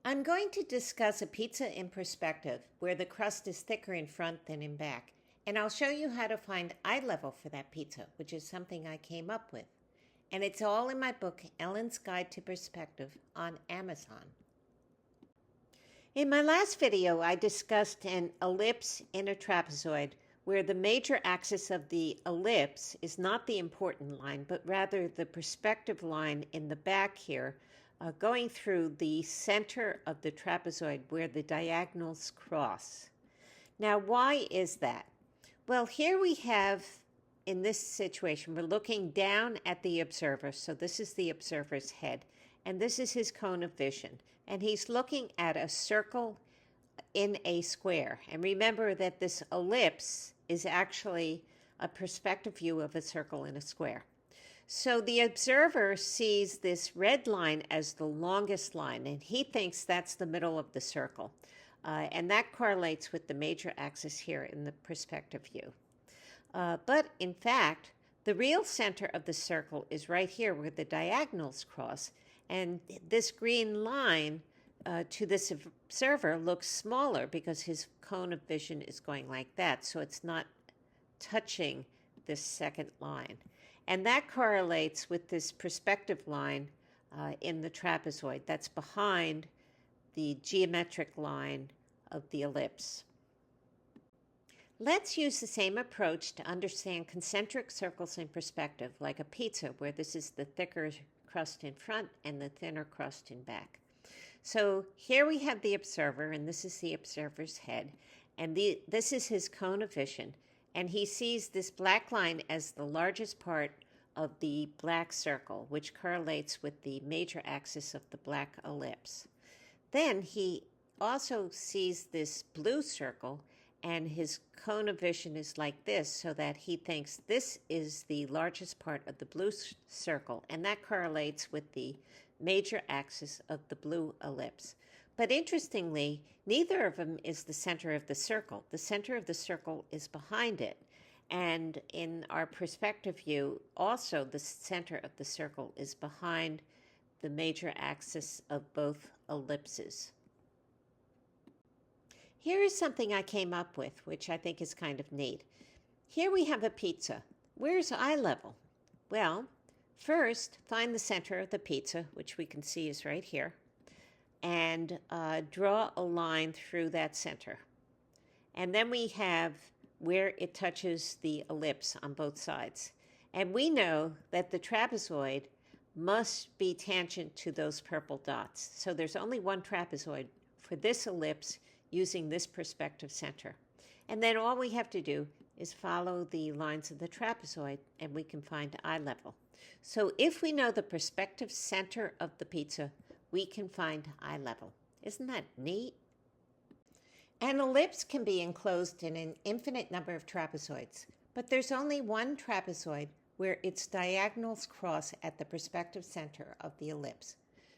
I'm going to discuss a pizza in perspective where the crust is thicker in front than in back, and I'll show you how to find eye level for that pizza, which is something I came up with. And it's all in my book, Ellen's Guide to Perspective, on Amazon. In my last video, I discussed an ellipse in a trapezoid where the major axis of the ellipse is not the important line, but rather the perspective line in the back here, going through the center of the trapezoid where the diagonals cross. Now, why is that? Well, here we have, in this situation, we're looking down at the observer. So this is the observer's head, and this is his cone of vision. And he's looking at a circle in a square. And remember that this ellipse is actually a perspective view of a circle in a square. So the observer sees this red line as the longest line, and he thinks that's the middle of the circle. And that correlates with the major axis here in the perspective view. But in fact, the real center of the circle is right here where the diagonals cross. And this green line to this observer looks smaller because his cone of vision is going like that. So it's not touching this second line. And that correlates with this perspective line in the trapezoid that's behind the geometric line of the ellipse. Let's use the same approach to understand concentric circles in perspective, like a pizza, where this is the thicker crust in front and the thinner crust in back. So here we have the observer, and this is the observer's head, and this is his cone of vision, and he sees this black line as the largest part of the black circle, which correlates with the major axis of the black ellipse. Then he also sees this blue circle, and his cone of vision is like this, so that he thinks this is the largest part of the blue circle, and that correlates with the major axis of the blue ellipse. But interestingly, neither of them is the center of the circle. The center of the circle is behind it. And in our perspective view, also the center of the circle is behind the major axis of both ellipses. Here is something I came up with, which I think is kind of neat. Here we have a pizza. Where's eye level? Well, first, find the center of the pizza, which we can see is right here, and draw a line through that center. And then we have where it touches the ellipse on both sides. And we know that the trapezoid must be tangent to those purple dots. So there's only one trapezoid for this ellipse using this perspective center. And then all we have to do is follow the lines of the trapezoid, and we can find eye level. So if we know the perspective center of the pizza, we can find eye level. Isn't that neat? An ellipse can be enclosed in an infinite number of trapezoids, but there's only one trapezoid where its diagonals cross at the perspective center of the ellipse.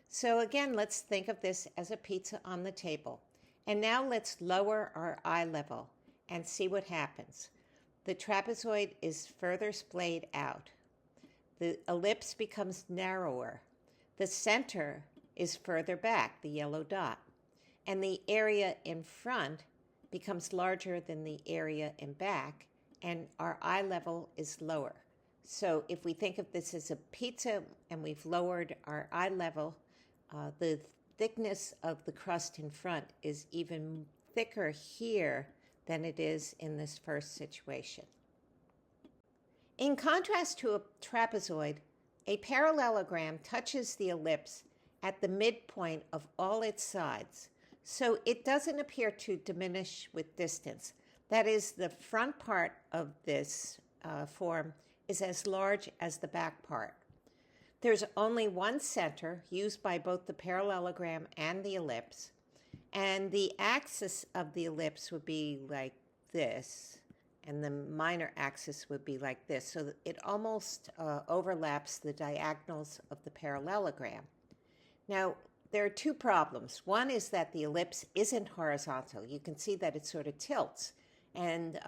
So again, let's think of this as a pizza on the table. And now let's lower our eye level and see what happens. The trapezoid is further splayed out. The ellipse becomes narrower. The center is further back, the yellow dot. And the area in front becomes larger than the area in back, and our eye level is lower. So if we think of this as a pizza and we've lowered our eye level, the thickness of the crust in front is even thicker here than it is in this first situation. In contrast to a trapezoid, a parallelogram touches the ellipse at the midpoint of all its sides. So it doesn't appear to diminish with distance. That is, the front part of this form is as large as the back part. There's only one center used by both the parallelogram and the ellipse, and the axis of the ellipse would be like this, and the minor axis would be like this. So it almost overlaps the diagonals of the parallelogram. Now, there are two problems. One is that the ellipse isn't horizontal. You can see that it sort of tilts, and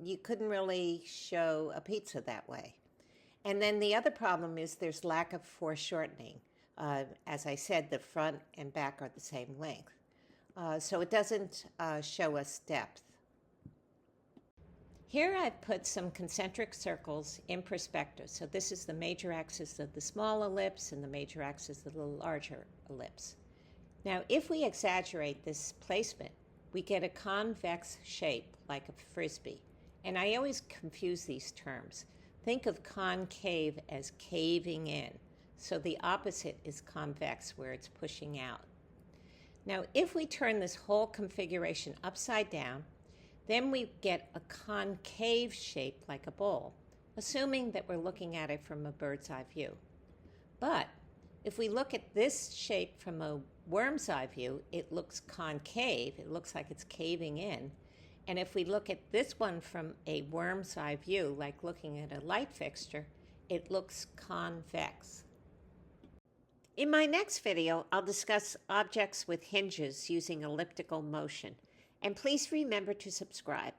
you couldn't really show a pizza that way. And then the other problem is there's lack of foreshortening. As I said, the front and back are the same length. So it doesn't show us depth. Here I've put some concentric circles in perspective. So this is the major axis of the small ellipse and the major axis of the larger ellipse. Now, if we exaggerate this placement, we get a convex shape like a frisbee. And I always confuse these terms. Think of concave as caving in. So the opposite is convex, where it's pushing out. Now, if we turn this whole configuration upside down, then we get a concave shape like a bowl, assuming that we're looking at it from a bird's eye view. But if we look at this shape from a worm's eye view, it looks concave. It looks like it's caving in. And if we look at this one from a worm's eye view, like looking at a light fixture, it looks convex. In my next video, I'll discuss objects with hinges using elliptical motion. And please remember to subscribe.